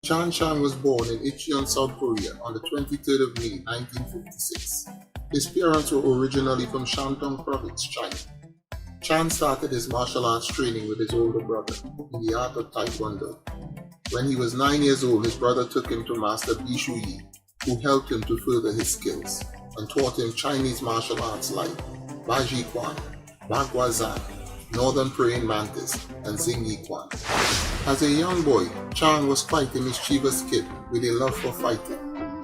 Shan was born in Incheon, South Korea on the 23rd of May 1956. His parents were originally from Shandong Province, China. Shan started his martial arts training with his older brother in the art of Taekwondo. When he was 9 years old, his brother took him to Master Bishu Yi, who helped him to further his skills and taught him Chinese martial arts like Baji Quan, Bagua Zan, Northern Praying Mantis, and Xing Yi Quan. As a young boy, Charng was quite a mischievous kid with a love for fighting,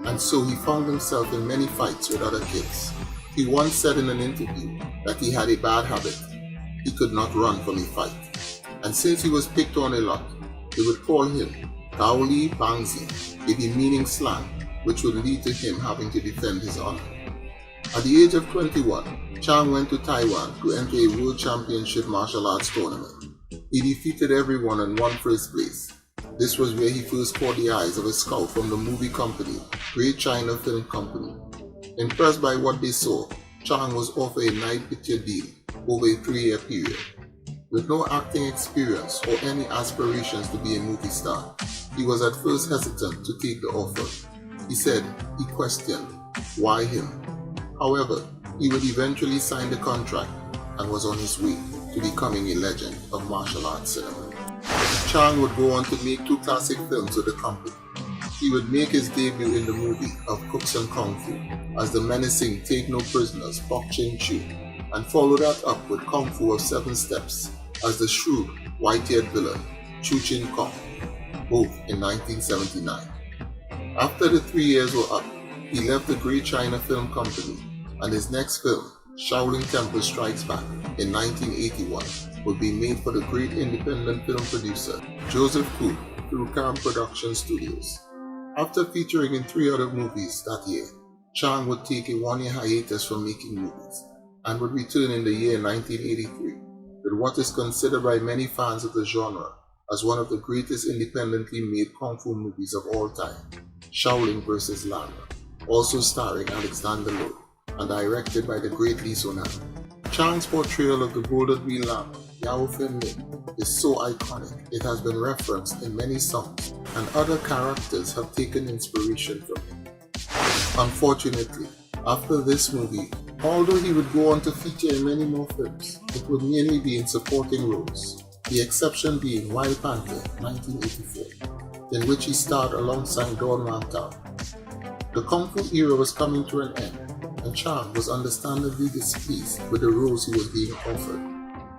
and so he found himself in many fights with other kids. He once said in an interview that he had a bad habit. He could not run from a fight. And since he was picked on a lot, they would call him Gaoli Bangzi, a demeaning slang which would lead to him having to defend his honor. At the age of 21, Charng went to Taiwan to enter a World Championship martial arts tournament. He defeated everyone and won first place. This was where he first caught the eyes of a scout from the movie company, Great China Film Company. Impressed by what they saw, Charng was offered a night picture deal over a 3-year period. With no acting experience or any aspirations to be a movie star, he was at first hesitant to take the offer. He said he questioned, why him? However, he would eventually sign the contract and was on his way to becoming a legend of martial arts cinema. Charng would go on to make 2 classic films with the company. He would make his debut in the movie of Cooks and Kung Fu as the menacing Take No Prisoners Bok Ching Chu, and follow that up with Kung Fu of 7 Steps as the shrewd, white-haired villain Chu Chin Kong, both in 1979. After the 3 years were up, he left the Great China Film Company, and his next film, Shaolin Temple Strikes Back, in 1981, would be made for the great independent film producer Joseph Koo through Calm Production Studios. After featuring in 3 other movies that year, Charng would take a 1-year hiatus from making movies and would return in the year 1983 with what is considered by many fans of the genre as one of the greatest independently made kung fu movies of all time, Shaolin vs. Lama, also starring Alexander Lowe and directed by the great Lee Sonan. Charng's portrayal of the Golden Wheel Lama, Yao Fen Lin, is so iconic it has been referenced in many songs, and other characters have taken inspiration from him. Unfortunately, after this movie, although he would go on to feature in many more films, it would mainly be in supporting roles, the exception being Wild Panther 1984, in which he starred alongside Don Wang-Tao. The Kung Fu era was coming to an end, and Charng was understandably displeased with the roles he was being offered.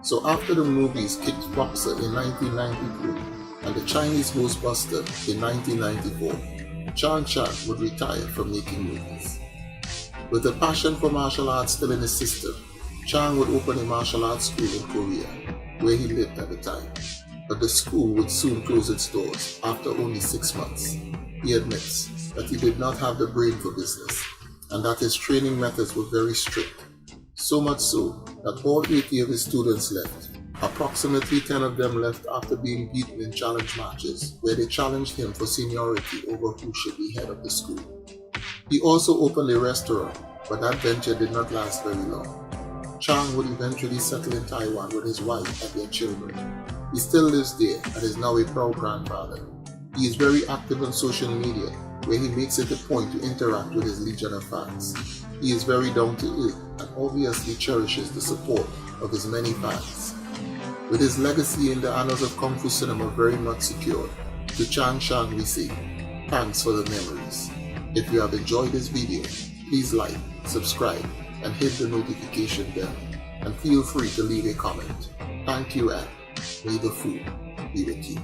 So after the movies Kickboxer in 1993 and The Chinese Ghostbuster in 1994, Charng would retire from making movies. With a passion for martial arts still in his system, Charng would open a martial arts school in Korea, where he lived at the time. But the school would soon close its doors after only 6 months. He admits that he did not have the brain for business, and that his training methods were very strict. So much so that all 80 of his students left. Approximately 10 of them left after being beaten in challenge matches, where they challenged him for seniority over who should be head of the school. He also opened a restaurant, but that venture did not last very long. Charng would eventually settle in Taiwan with his wife and their children. He still lives there and is now a proud grandfather. He is very active on social media, where he makes it a point to interact with his legion of fans. He is very down to earth and obviously cherishes the support of his many fans. With his legacy in the annals of Kung Fu cinema very much secured, to Shan we say, thanks for the memories. If you have enjoyed this video, please like, subscribe, and hit the notification bell, and feel free to leave a comment. Thank you, and may the food be with you.